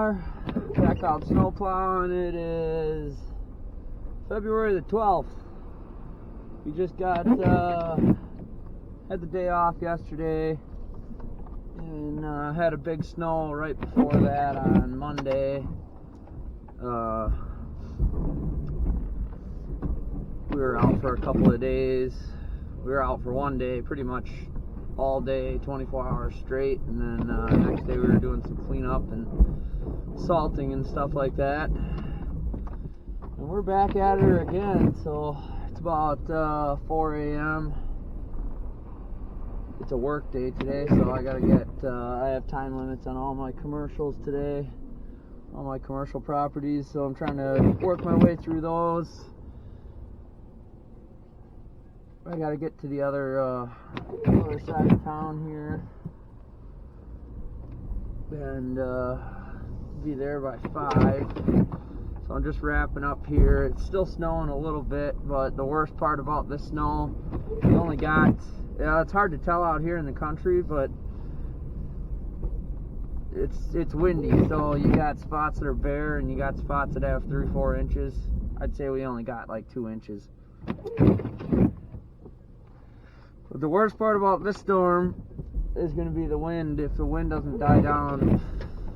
are back out snow plowing. It is February the 12th. We just got had the day off yesterday and had a big snow right before that on Monday. We were out for a couple of days. We were out for one day, pretty much all day, 24 hours straight, and then next day we were doing some cleanup and salting and stuff like that. And we're back at it again, so it's about 4 a.m. It's a work day today, so I gotta get, I have time limits on all my commercials today, all my commercial properties, so I'm trying to work my way through those. I gotta get to the other side of town here and be there by 5. So I'm just wrapping up here. It's still snowing a little bit, but the worst part about this snow, we only got, it's hard to tell out here in the country, but it's windy, so you got spots that are bare and you got spots that have 3-4 inches. I'd say we only got like 2 inches. But the worst part about this storm is going to be the wind. If the wind doesn't die down,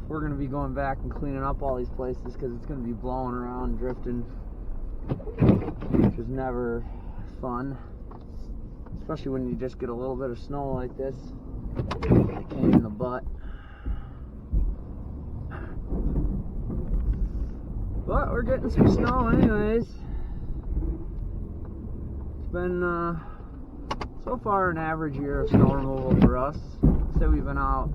we're going to be going back and cleaning up all these places because it's going to be blowing around, drifting, which is never fun, especially when you just get a little bit of snow like this. A pain in the butt. But we're getting some snow anyways. It's been so far an average year of snow removal for us. Say we've been out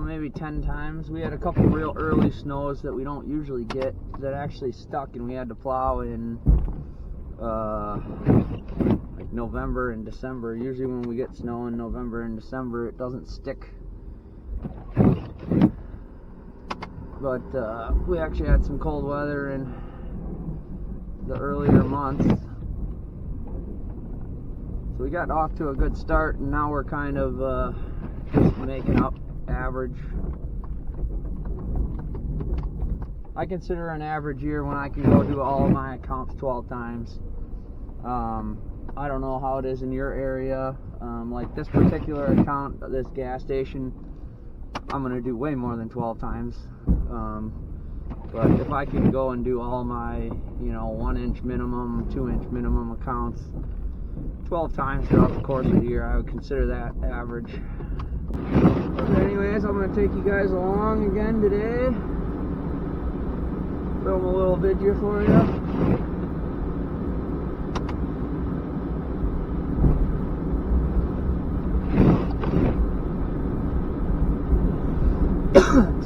maybe 10 times. We had a couple real early snows that we don't usually get that actually stuck, and we had to plow in like November and December. Usually when we get snow in November and December, it doesn't stick. But we actually had some cold weather in the earlier months. So we got off to a good start, and now we're kind of just making up average. I consider an average year when I can go do all of my accounts 12 times. I don't know how it is in your area. Like this particular account, this gas station, I'm going to do way more than 12 times. But if I can go and do all my, 1-inch minimum, 2-inch minimum accounts 12 times throughout the course of the year, I would consider that average. But anyways, I'm going to take you guys along again today. Film a little video for you.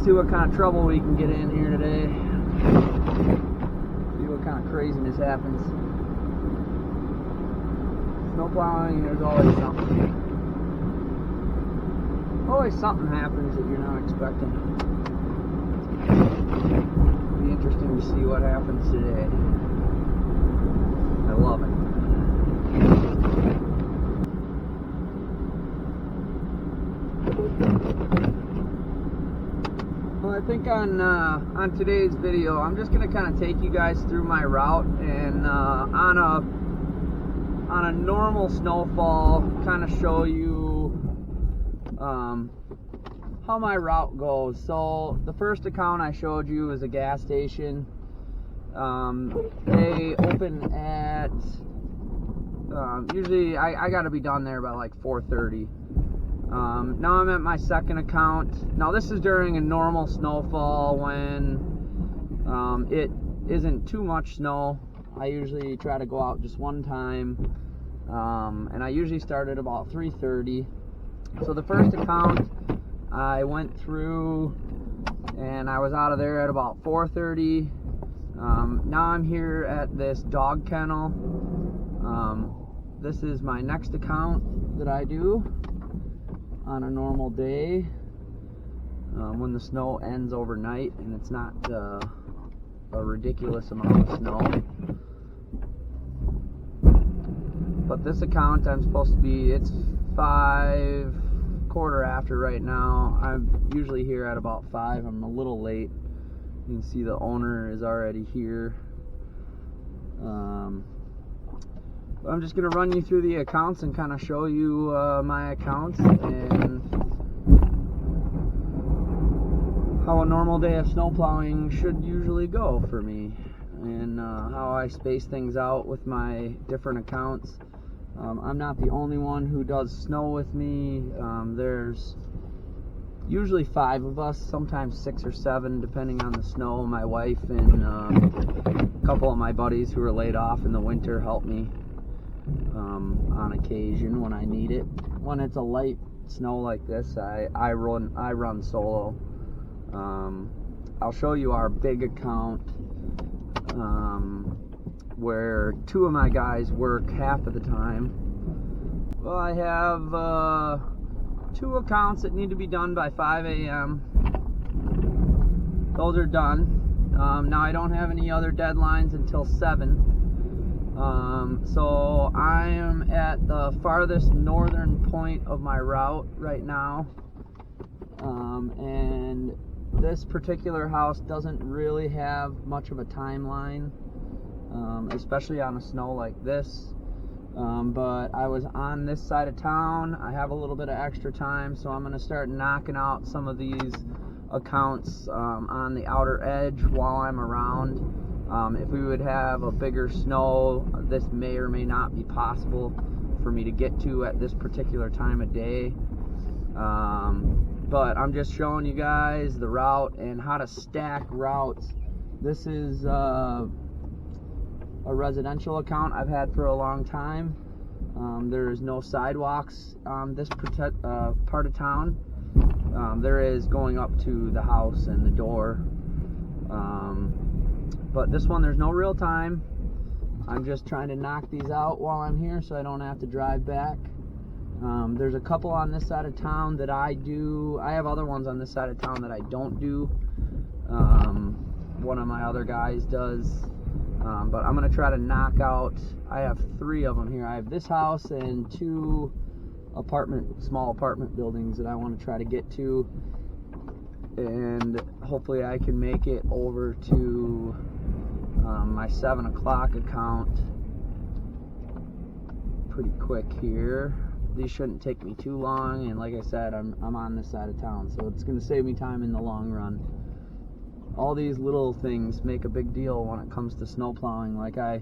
See what kind of trouble we can get in here today. See what kind of craziness happens. Snow plowing, there's always something. Always something happens that you're not expecting. It'll be interesting to see what happens today. I love it. Well, I think on today's video, I'm just going to kind of take you guys through my route, and on a normal snowfall, kind of show you how my route goes. So the first account I showed you is a gas station. They open at usually I got to be done there by like 4:30. Now I'm at my second account. Now this is during a normal snowfall when it isn't too much snow. I usually try to go out just one time, and I usually start at about 3:30. So the first account I went through and I was out of there at about 4:30. Now I'm here at this dog kennel. This is my next account that I do on a normal day, when the snow ends overnight and it's not a ridiculous amount of snow. But this account I'm supposed to be, it's 5 quarter after right now. I'm usually here at about 5. I'm a little late. You can see the owner is already here. I'm just going to run you through the accounts and kind of show you my accounts and how a normal day of snow plowing should usually go for me, and how I space things out with my different accounts. I'm not the only one who does snow with me. There's usually 5 of us, sometimes 6 or 7 depending on the snow. My wife and a couple of my buddies who are laid off in the winter help me on occasion when I need it. When it's a light snow like this, I run solo. I'll show you our big account where 2 of my guys work half of the time. Well, I have 2 accounts that need to be done by 5 a.m. Those are done. Now I don't have any other deadlines until 7. So I am at the farthest northern point of my route right now. And this particular house doesn't really have much of a timeline, especially on a snow like this. But I was on this side of town. I have a little bit of extra time, so I'm going to start knocking out some of these accounts on the outer edge while I'm around. If we would have a bigger snow, this may or may not be possible for me to get to at this particular time of day. But I'm just showing you guys the route and how to stack routes. This is a residential account I've had for a long time. There is no sidewalks on this part of town. There is going up to the house and the door. But this one, there's no real time. I'm just trying to knock these out while I'm here so I don't have to drive back. There's a couple on this side of town that I do. I have other ones on this side of town that I don't do. One of my other guys does. But I'm going to try to knock out, I have 3 of them here. I have this house and 2 small apartment buildings that I want to try to get to. And hopefully I can make it over to my 7 o'clock account pretty quick here. These shouldn't take me too long, and like I said, I'm on this side of town, so it's going to save me time in the long run. All these little things make a big deal when it comes to snow plowing. Like I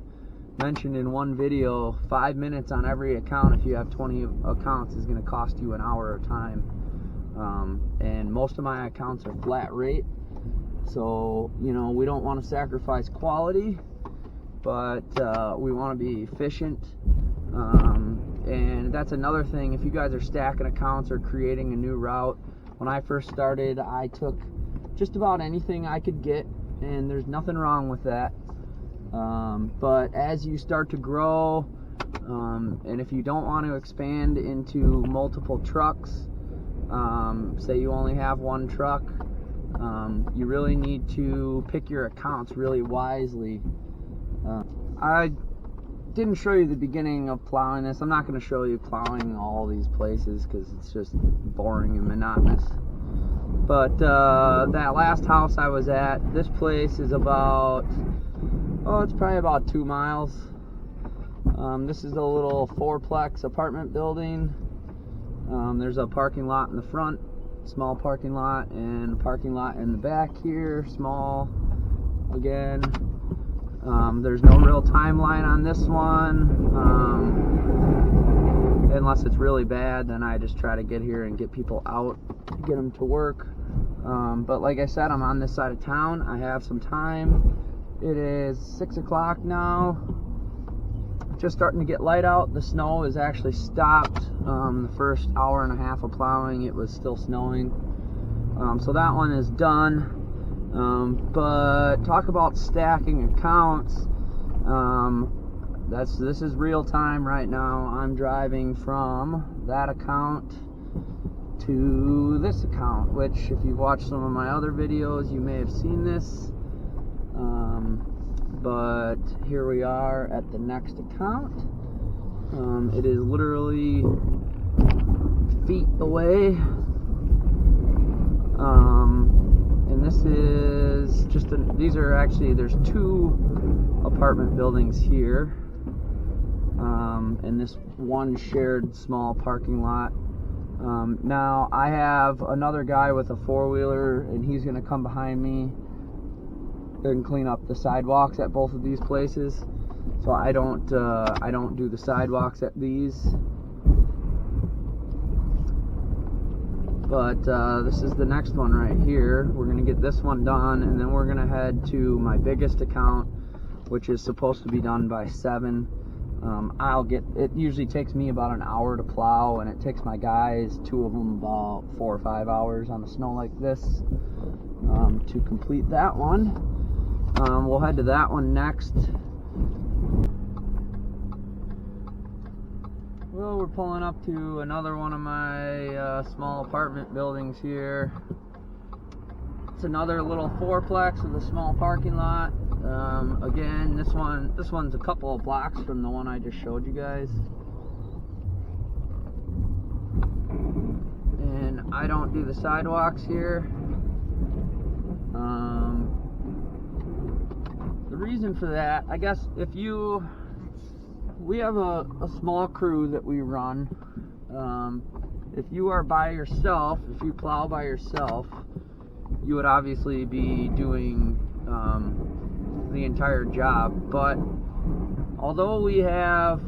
mentioned in one video, 5 minutes on every account if you have 20 accounts is going to cost you an hour of time. And most of my accounts are flat rate, so you know, we don't want to sacrifice quality, but we want to be efficient. And that's another thing. If you guys are stacking accounts or creating a new route, when I first started, I took just about anything I could get, and there's nothing wrong with that. But as you start to grow, and if you don't want to expand into multiple trucks, say you only have 1 truck, you really need to pick your accounts really wisely. I didn't show you the beginning of plowing this. I'm not going to show you plowing all these places because it's just boring and monotonous. But that last house I was at, this place is about, it's probably about 2 miles. This is a little 4-plex apartment building. There's a parking lot in the front, small parking lot, and a parking lot in the back here, small again. There's no real timeline on this one, unless it's really bad. Then I just try to get here and get people out, get them to work. But like I said, I'm on this side of town. I have some time. It is 6 o'clock now. Just starting to get light out. The snow has actually stopped. The first hour and a half of plowing, it was still snowing. So that one is done. But talk about stacking accounts. This is real time right now. I'm driving from that account to this account, which if you've watched some of my other videos, you may have seen this. But here we are at the next account. It is literally feet away. And this is just these are actually, there's 2 apartment buildings here, and this one shared small parking lot. Now I have another guy with a 4-wheeler, and he's going to come behind me and clean up the sidewalks at both of these places. So I don't do the sidewalks at these. But this is the next one right here. We're going to get this one done, and then we're going to head to my biggest account, which is supposed to be done by 7. It usually takes me about an hour to plow, and it takes my guys, 2 of them, about 4 or 5 hours on the snow like this to complete that one. We'll head to that one next. Well, we're pulling up to another one of my small apartment buildings here. It's another little 4-plex with a small parking lot. Again, this one's a couple of blocks from the one I just showed you guys. And I don't do the sidewalks here. The reason for that, I guess, we have a small crew that we run. If you are by yourself, if you plow by yourself, you would obviously be doing the entire job. But although we have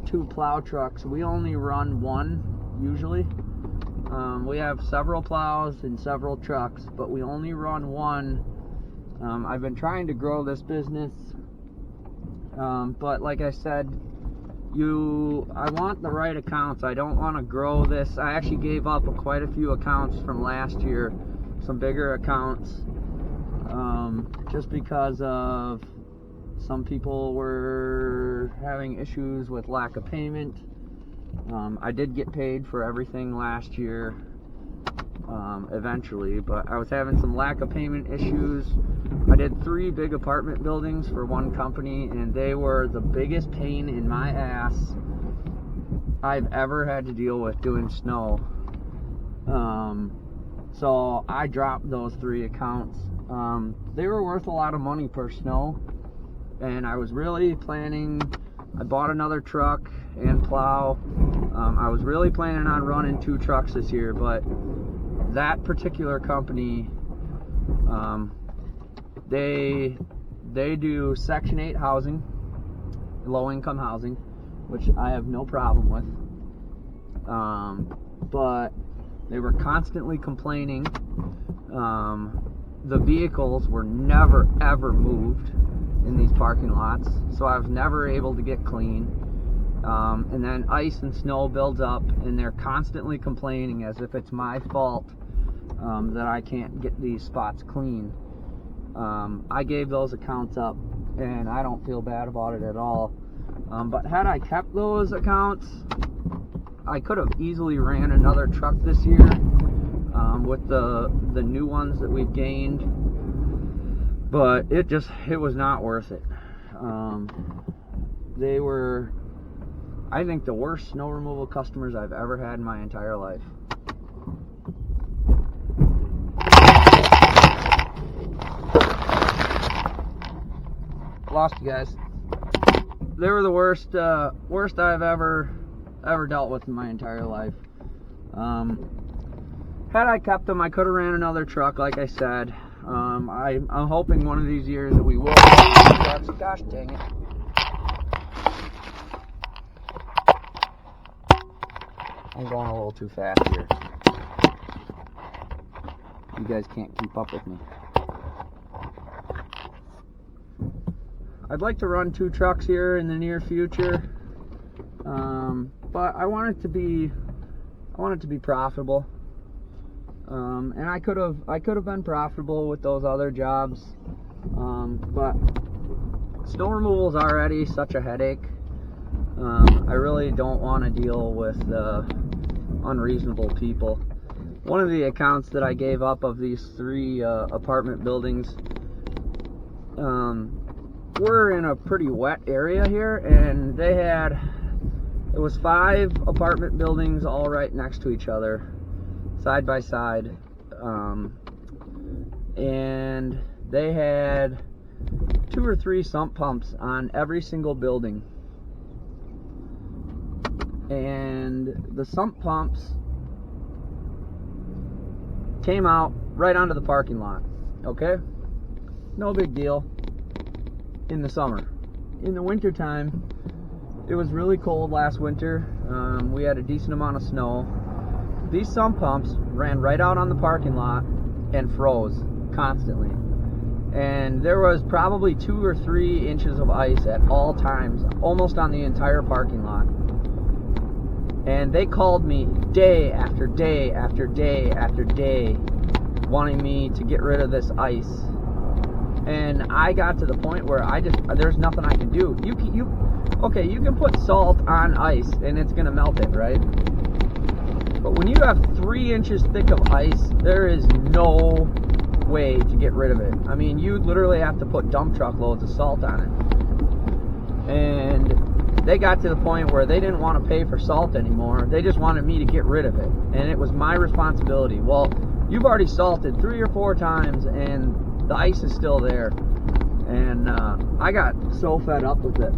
2 plow trucks, we only run one usually. We have several plows and several trucks, but we only run one. I've been trying to grow this business, but like I said, I want the right accounts. I don't want to grow this. I actually gave up quite a few accounts from last year, some bigger accounts, just because of some people were having issues with lack of payment. I did get paid for everything last year, eventually, but I was having some lack of payment issues. I did 3 big apartment buildings for one company, and they were the biggest pain in my ass I've ever had to deal with doing snow. So I dropped those 3 accounts. They were worth a lot of money per snow, and I was really planning, I bought another truck and plow. I was really planning on running 2 trucks this year, but that particular company, they do Section 8 housing, low-income housing, which I have no problem with. But they were constantly complaining. The vehicles were never ever moved in these parking lots, so I was never able to get clean. And then ice and snow builds up, and they're constantly complaining as if it's my fault that I can't get these spots clean. I gave those accounts up, and I don't feel bad about it at all. But had I kept those accounts, I could have easily ran another truck this year with the new ones that we've gained. But it was not worth it. They were, I think, the worst snow removal customers I've ever had in my entire life. Lost you guys. They were the worst I've ever dealt with in my entire life. Had I kept them, I could have ran another truck, like I said. I'm hoping one of these years that we will. Gosh dang it. I'm going a little too fast here. You guys can't keep up with me. I'd like to run 2 trucks here in the near future, but I want it to be profitable. And I could have been profitable with those other jobs, but snow removal is already such a headache. I really don't want to deal with unreasonable people. One of the accounts that I gave up of these 3 apartment buildings, we're in a pretty wet area here, and they had It was 5 apartment buildings all right next to each other, side by side, and they had 2 or 3 sump pumps on every single building. And the sump pumps came out right onto the parking lot. Okay? No big deal in the summer. In the wintertime, it was really cold last winter. We had a decent amount of snow. These sump pumps ran right out on the parking lot and froze constantly. And there was probably 2 or 3 inches of ice at all times, almost on the entire parking lot. And they called me day after day after day after day, wanting me to get rid of this ice. And I got to the point where there's nothing I can do. Okay, you can put salt on ice and it's gonna melt it, right? But when you have 3 inches thick of ice, there is no way to get rid of it. I mean, you literally have to put dump truck loads of salt on it. And they got to the point where they didn't want to pay for salt anymore. They just wanted me to get rid of it. And it was my responsibility. Well, you've already salted 3 or 4 times and the ice is still there. And I got so fed up with it.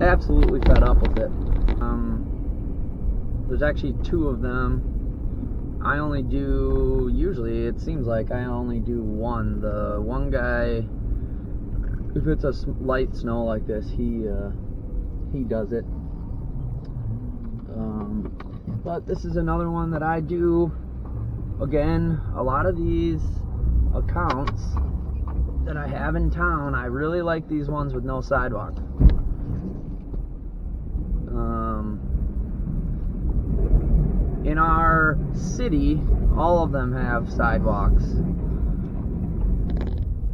Absolutely fed up with it. There's actually 2 of them. I only do, usually it seems like I only do one. The one guy, if it's a light snow like this, he does it. But this is another one that I do. Again, a lot of these accounts that I have in town, I really like these ones with no sidewalk. In our city, all of them have sidewalks.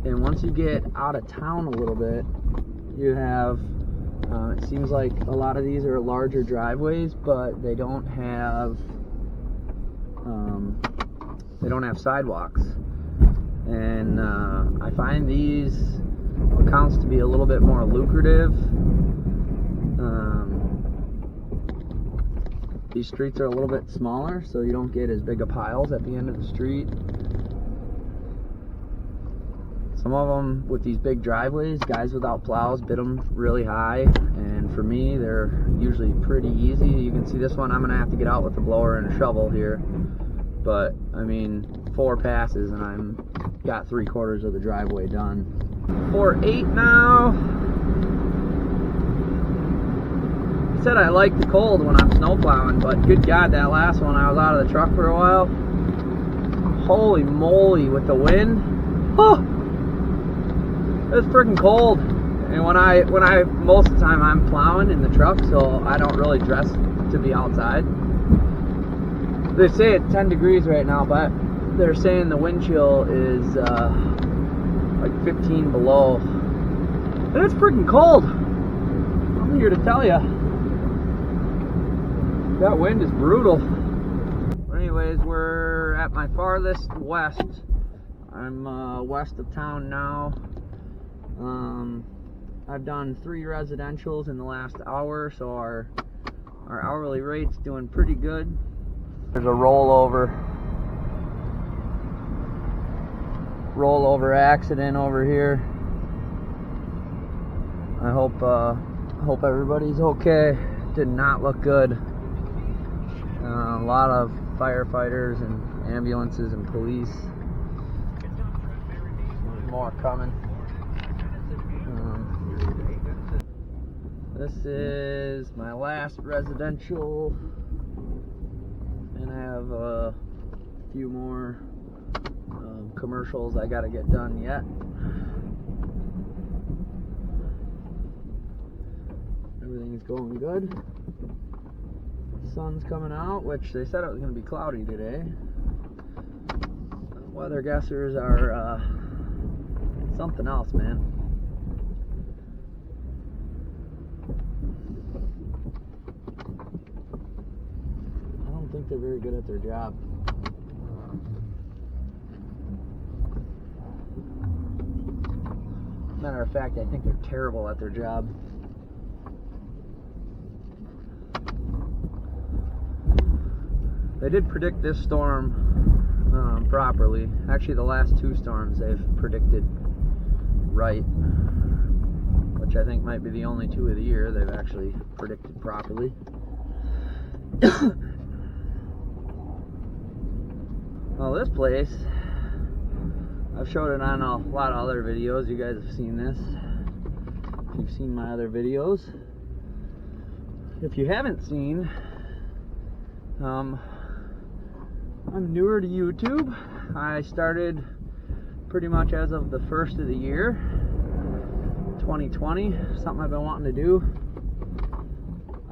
And once you get out of town a little bit, you have, it seems like a lot of these are larger driveways, but they don't have sidewalks. And I find these accounts to be a little bit more lucrative. These streets are a little bit smaller, so you don't get as big of piles at the end of the street. Some of them with these big driveways, guys without plows bid them really high, and for me they're usually pretty easy. You can see this one, I'm gonna have to get out with a blower and a shovel here, but I mean 4 passes and I'm got 3/4 of the driveway done. 4-8 now. Said I like the cold when I'm snow plowing, but good God, that last one I was out of the truck for a while. Holy moly, with the wind. Oh, it was freaking cold. And when I most of the time I'm plowing in the truck, so I don't really dress to be outside. They say it's 10 degrees right now, but they're saying the wind chill is like 15 below. And it's freaking cold. I'm here to tell you. That wind is brutal. But anyways, we're at my farthest west. I'm west of town now. I've done 3 residentials in the last hour, so our hourly rate's doing pretty good. There's a rollover accident over here. I hope everybody's okay. Did not look good. A lot of firefighters and ambulances and police. There's more coming. This is my last residential, and I have a few more commercials I gotta get done yet. Everything's going good. Sun's coming out, which they said it was going to be cloudy today. Weather guessers are something else, man. I don't think they're very good at their job. Matter of fact, I think they're terrible at their job. They did predict this storm properly. Actually, the last 2 storms they've predicted right, which I think might be the only 2 of the year they've actually predicted properly. Well, this place, I've showed it on a lot of other videos. You guys have seen this if you've seen my other videos. If you haven't seen, I'm newer to YouTube. I started pretty much as of the 1st of the year, 2020. Something I've been wanting to do.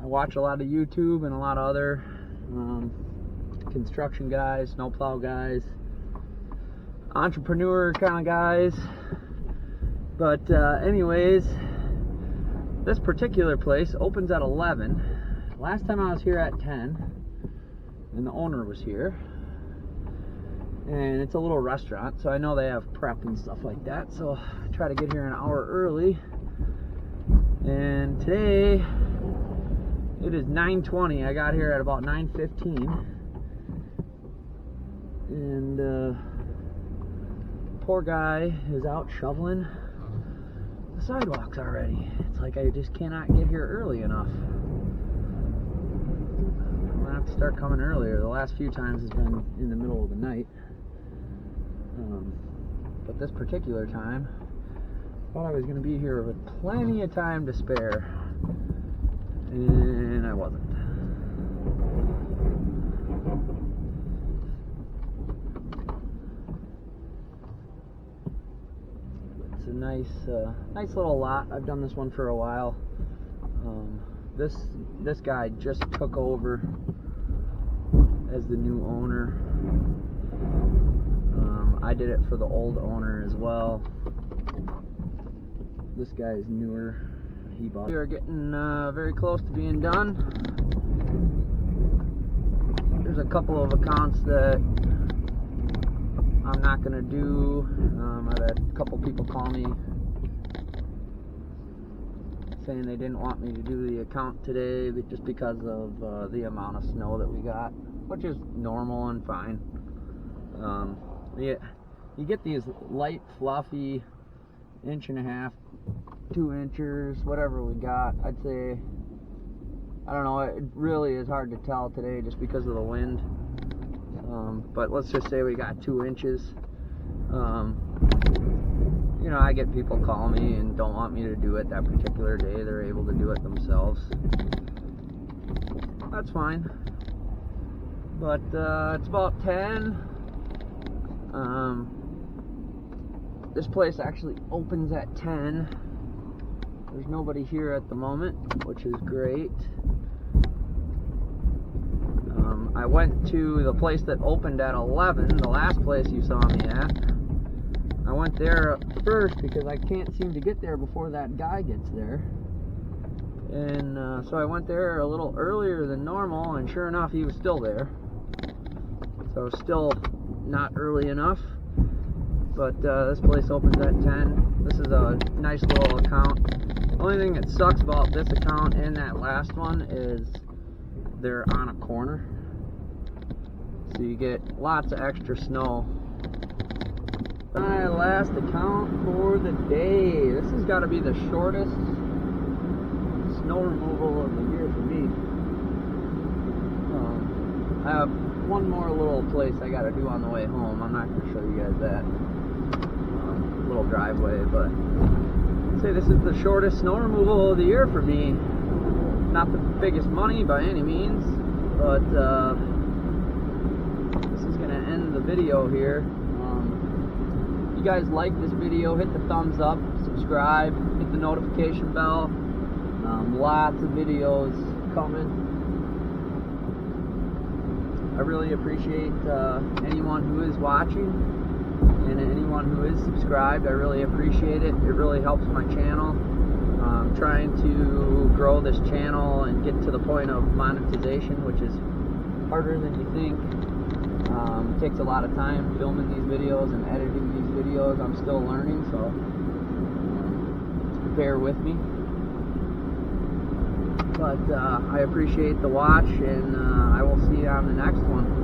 I watch a lot of YouTube and a lot of other construction guys, snowplow guys, entrepreneur kind of guys. But anyways, this particular place opens at 11. Last time I was here at 10, and the owner was here. And it's a little restaurant, so I know they have prep and stuff like that, so I try to get here an hour early. And today it is 9:20. I got here at about 9:15, and poor guy is out shoveling the sidewalks already. It's like I just cannot get here early enough. I'm gonna have to start coming earlier. The last few times has been in the middle of the night. But this particular time, I thought I was going to be here with plenty of time to spare, and I wasn't. It's a nice little lot. I've done this one for a while. This guy just took over as the new owner. I did it for the old owner as well. This guy is newer. He bought it. We are getting very close to being done. There's a couple of accounts that I'm not going to do. I've had a couple people call me saying they didn't want me to do the account today just because of the amount of snow that we got, which is normal and fine. You get these light, fluffy 1.5 inches, 2 inches, whatever we got. I'd say, I don't know, it really is hard to tell today just because of the wind. But let's just say we got 2 inches. You know, I get people call me and don't want me to do it that particular day. They're able to do it themselves. That's fine. But it's about 10. This place actually opens at 10. There's nobody here at the moment, which is great. I went to the place that opened at 11, the last place you saw me at. I went there first because I can't seem to get there before that guy gets there. And so I went there a little earlier than normal, and sure enough, he was still there. So still not early enough. But this place opens at 10. This is a nice little account. The only thing that sucks about this account and that last one is they're on a corner. So you get lots of extra snow. My last account for the day. This has got to be the shortest snow removal of the year for me. I have one more little place I got to do on the way home. I'm not going to show you guys that. Little driveway, but I'd say this is the shortest snow removal of the year for me. Not the biggest money by any means, but this is going to end the video here. If you guys like this video, hit the thumbs up, subscribe, hit the notification bell. Lots of videos coming. I really appreciate anyone who is watching and anyone who is subscribed. I really appreciate it. It really helps my channel. I'm trying to grow this channel and get to the point of monetization, which is harder than you think. It takes a lot of time filming these videos and editing these videos. I'm still learning, so bear with me. But I appreciate the watch, and I will see you on the next one.